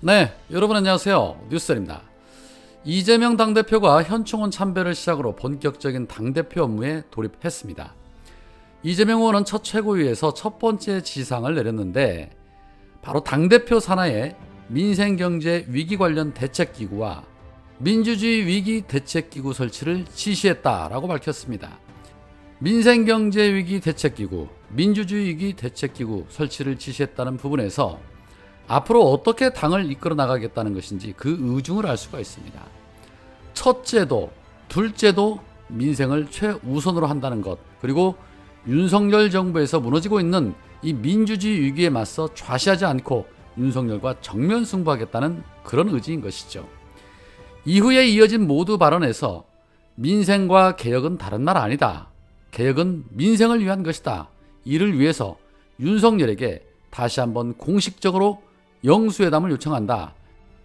네, 여러분 안녕하세요. 뉴스입니다. 이재명 당대표가 현충원 참배를 시작으로 본격적인 당대표 업무에 돌입했습니다. 이재명 의원은 첫 최고위에서 첫 번째 지상을 내렸는데 바로 당대표 산하에 민생경제 위기 관련 대책기구와 민주주의 위기 대책기구 설치를 지시했다라고 밝혔습니다. 민생경제 위기 대책기구, 민주주의 위기 대책기구 설치를 지시했다는 부분에서 앞으로 어떻게 당을 이끌어 나가겠다는 것인지 그 의중을 알 수가 있습니다. 첫째도 둘째도 민생을 최우선으로 한다는 것, 그리고 윤석열 정부에서 무너지고 있는 이 민주주의 위기에 맞서 좌시하지 않고 윤석열과 정면 승부하겠다는 그런 의지인 것이죠. 이후에 이어진 모두 발언에서 민생과 개혁은 다른 말 아니다. 개혁은 민생을 위한 것이다. 이를 위해서 윤석열에게 다시 한번 공식적으로 영수회담을 요청한다.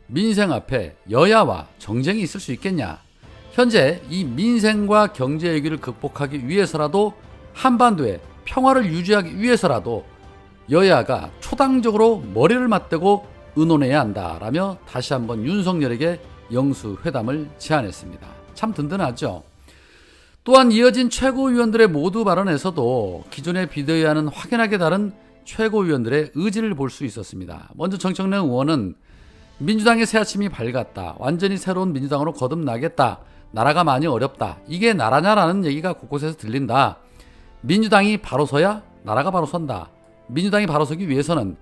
민생 앞에 여야와 정쟁이 있을 수 있겠냐? 현재 이 민생과 경제 위기를 극복하기 위해서라도 한반도의 평화를 유지하기 위해서라도 여야가 초당적으로 머리를 맞대고 의논해야 한다라며 다시 한번 윤석열에게 영수회담을 제안했습니다. 참 든든하죠. 또한 이어진 최고위원들의 모두 발언에서도 기존의 비대위와는 확연하게 다른 최고위원들의 의지를 볼 수 있었습니다. 먼저 정청래 의원은 민주당의 새 아침이 밝았다. 완전히 새로운 민주당으로 거듭나겠다. 나라가 많이 어렵다. 이게 나라냐라는 얘기가 곳곳에서 들린다. 민주당이 바로 서야 나라가 바로 선다. 민주당이 바로 서기 위해서는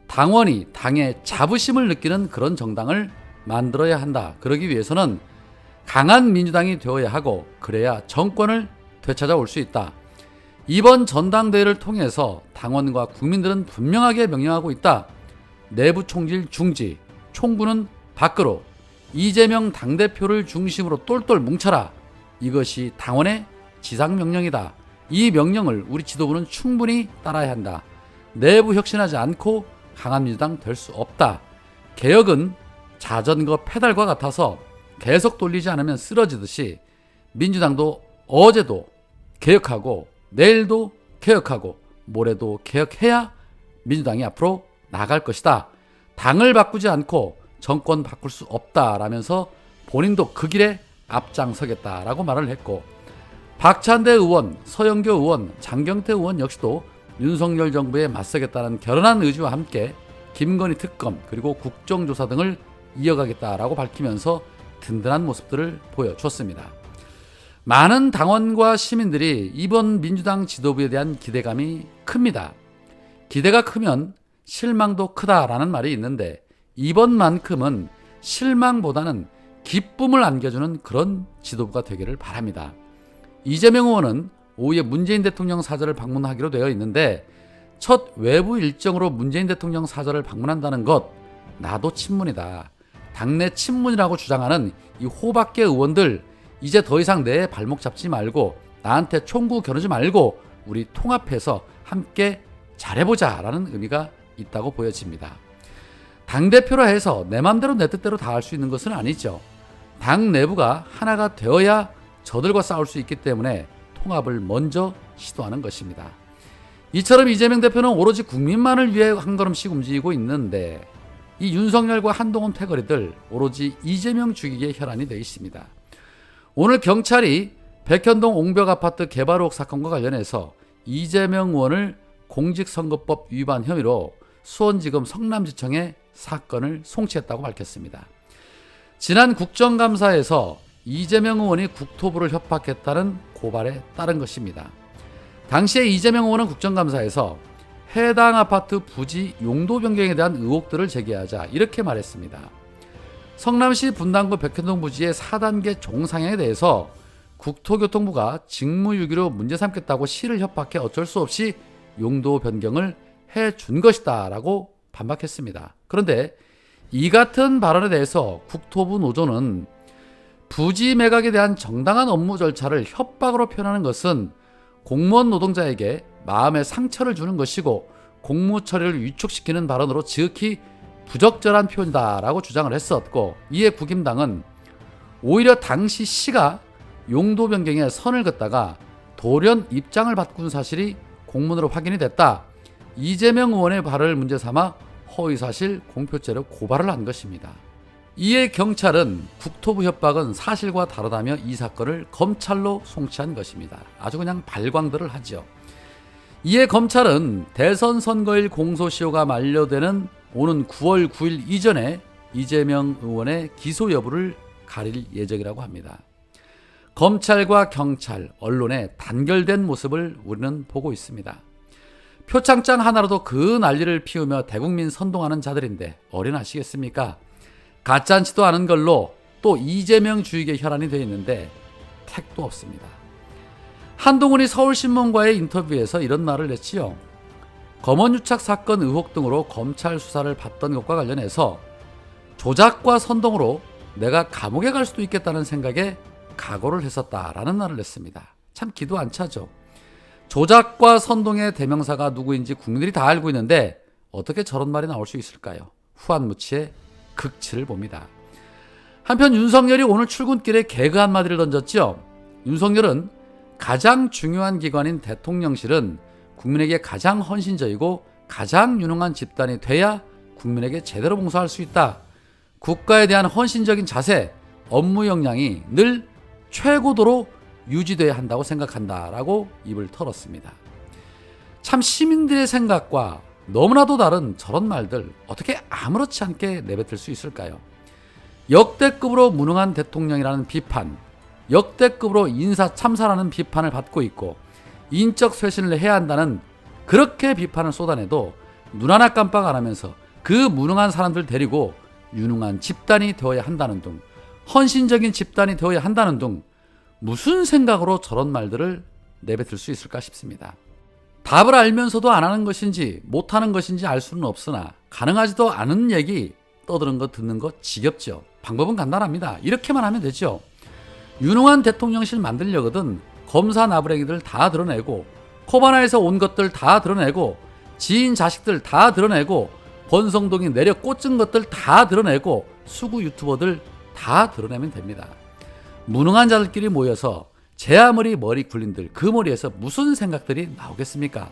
당원이 당의 자부심을 느끼는 그런 정당을 만들어야 한다. 그러기 위해서는 강한 민주당이 되어야 하고 그래야 정권을 되찾아올 수 있다. 이번 전당대회를 통해서 당원과 국민들은 분명하게 명령하고 있다. 내부 총질 중지, 총구는 밖으로, 이재명 당대표를 중심으로 똘똘 뭉쳐라. 이것이 당원의 지상명령이다. 이 명령을 우리 지도부는 충분히 따라야 한다. 내부 혁신하지 않고 강한 민주당 될 수 없다. 개혁은 자전거 페달과 같아서 계속 돌리지 않으면 쓰러지듯이 민주당도 어제도 개혁하고 내일도 개혁하고 모레도 개혁해야 민주당이 앞으로 나갈 것이다. 당을 바꾸지 않고 정권 바꿀 수 없다라면서 본인도 그 길에 앞장서겠다라고 말을 했고, 박찬대 의원, 서영교 의원, 장경태 의원 역시도 윤석열 정부에 맞서겠다는 결연한 의지와 함께 김건희 특검 그리고 국정조사 등을 이어가겠다라고 밝히면서 든든한 모습들을 보여줬습니다. 많은 당원과 시민들이 이번 민주당 지도부에 대한 기대감이 큽니다. 기대가 크면 실망도 크다라는 말이 있는데 이번만큼은 실망보다는 기쁨을 안겨주는 그런 지도부가 되기를 바랍니다. 이재명 의원은 오후에 문재인 대통령 사저를 방문하기로 되어 있는데 첫 외부 일정으로 문재인 대통령 사저를 방문한다는 것, 나도 친문이다. 당내 친문이라고 주장하는 이 호박계 의원들, 이제 더 이상 내 발목 잡지 말고 나한테 총구 겨누지 말고 우리 통합해서 함께 잘해보자 라는 의미가 있다고 보여집니다. 당대표라 해서 내 맘대로 내 뜻대로 다 할 수 있는 것은 아니죠. 당 내부가 하나가 되어야 저들과 싸울 수 있기 때문에 통합을 먼저 시도하는 것입니다. 이처럼 이재명 대표는 오로지 국민만을 위해 한 걸음씩 움직이고 있는데 이 윤석열과 한동훈 패거리들 오로지 이재명 죽이기에 혈안이 되어 있습니다. 오늘 경찰이 백현동 옹벽 아파트 개발 의혹 사건과 관련해서 이재명 의원을 공직선거법 위반 혐의로 수원지검 성남지청에 사건을 송치했다고 밝혔습니다. 지난 국정감사에서 이재명 의원이 국토부를 협박했다는 고발에 따른 것입니다. 당시에 이재명 의원은 국정감사에서 해당 아파트 부지 용도 변경에 대한 의혹들을 제기하자 이렇게 말했습니다. 성남시 분당구 백현동 부지의 4단계 종상향에 대해서 국토교통부가 직무유기로 문제 삼겠다고 시를 협박해 어쩔 수 없이 용도 변경을 해준 것이다 라고 반박했습니다. 그런데 이 같은 발언에 대해서 국토부 노조는 부지 매각에 대한 정당한 업무 절차를 협박으로 표현하는 것은 공무원 노동자에게 마음의 상처를 주는 것이고 공무 처리를 위축시키는 발언으로 지극히 부적절한 표현이다라고 주장을 했었고, 이에 국임당은 오히려 당시 시가 용도 변경에 선을 긋다가 돌연 입장을 바꾼 사실이 공문으로 확인이 됐다. 이재명 의원의 발언을 문제 삼아 허위사실 공표죄로 고발을 한 것입니다. 이에 경찰은 국토부 협박은 사실과 다르다며 이 사건을 검찰로 송치한 것입니다. 아주 그냥 발광들을 하죠. 이에 검찰은 대선 선거일 공소시효가 만료되는 오는 9월 9일 이전에 이재명 의원의 기소 여부를 가릴 예정이라고 합니다. 검찰과 경찰, 언론의 단결된 모습을 우리는 보고 있습니다. 표창장 하나로도 그 난리를 피우며 대국민 선동하는 자들인데 어린아시겠습니까? 가짜않지도 않은 걸로 또 이재명 주의계 혈안이 되어 있는데 택도 없습니다. 한동훈이 서울신문과의 인터뷰에서 이런 말을 했지요. 검언유착 사건 의혹 등으로 검찰 수사를 받던 것과 관련해서 조작과 선동으로 내가 감옥에 갈 수도 있겠다는 생각에 각오를 했었다라는 말을 했습니다. 참 기도 안 차죠. 조작과 선동의 대명사가 누구인지 국민들이 다 알고 있는데 어떻게 저런 말이 나올 수 있을까요? 후한무치의 극치를 봅니다. 한편 윤석열이 오늘 출근길에 개그 한마디를 던졌죠. 윤석열은 가장 중요한 기관인 대통령실은 국민에게 가장 헌신적이고 가장 유능한 집단이 돼야 국민에게 제대로 봉사할 수 있다. 국가에 대한 헌신적인 자세, 업무 역량이 늘 최고도로 유지돼야 한다고 생각한다라고 입을 털었습니다. 참 시민들의 생각과 너무나도 다른 저런 말들 어떻게 아무렇지 않게 내뱉을 수 있을까요? 역대급으로 무능한 대통령이라는 비판, 역대급으로 인사 참사라는 비판을 받고 있고 인적 쇄신을 해야 한다는 그렇게 비판을 쏟아내도 눈 하나 깜빡 안 하면서 그 무능한 사람들 데리고 유능한 집단이 되어야 한다는 등 헌신적인 집단이 되어야 한다는 등 무슨 생각으로 저런 말들을 내뱉을 수 있을까 싶습니다. 답을 알면서도 안 하는 것인지 못하는 것인지 알 수는 없으나 가능하지도 않은 얘기 떠드는 거 듣는 거 지겹죠. 방법은 간단합니다. 이렇게만 하면 되죠. 유능한 대통령실 만들려거든 검사 나부랭이들 다 드러내고 코바나에서 온 것들 다 드러내고 지인 자식들 다 드러내고 권성동이 내려 꽂은 것들 다 드러내고 수구 유튜버들 다 드러내면 됩니다. 무능한 자들끼리 모여서 제 아무리 머리 굴린들 그 머리에서 무슨 생각들이 나오겠습니까?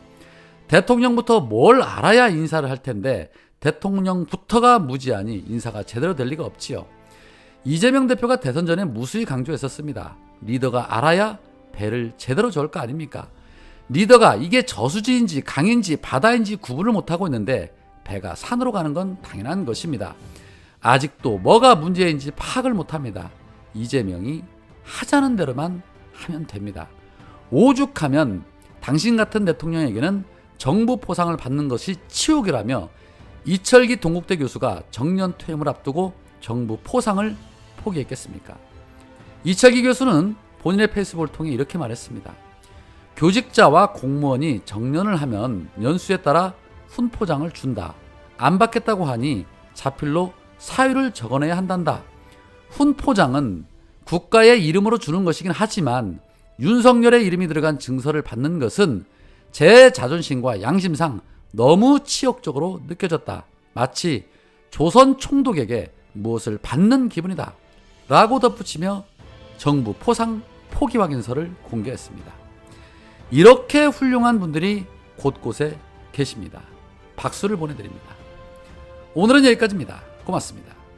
대통령부터 뭘 알아야 인사를 할 텐데 대통령부터가 무지하니 인사가 제대로 될 리가 없지요. 이재명 대표가 대선 전에 무수히 강조했었습니다. 리더가 알아야 배를 제대로 저을 거 아닙니까? 리더가 이게 저수지인지 강인지 바다인지 구분을 못하고 있는데 배가 산으로 가는 건 당연한 것입니다. 아직도 뭐가 문제인지 파악을 못합니다. 이재명이 하자는 대로만 하면 됩니다. 오죽하면 당신 같은 대통령에게는 정부 포상을 받는 것이 치욕이라며 이철기 동국대 교수가 정년 퇴임을 앞두고 정부 포상을 포기했겠습니까? 이철기 교수는 본인의 페이스북을 통해 이렇게 말했습니다. 교직자와 공무원이 정년을 하면 연수에 따라 훈포장을 준다. 안 받겠다고 하니 자필로 사유를 적어내야 한단다. 훈포장은 국가의 이름으로 주는 것이긴 하지만 윤석열의 이름이 들어간 증서를 받는 것은 제 자존심과 양심상 너무 치욕적으로 느껴졌다. 마치 조선 총독에게 무엇을 받는 기분이다. 라고 덧붙이며 정부 포상 포기 확인서를 공개했습니다. 이렇게 훌륭한 분들이 곳곳에 계십니다. 박수를 보내드립니다. 오늘은 여기까지입니다. 고맙습니다.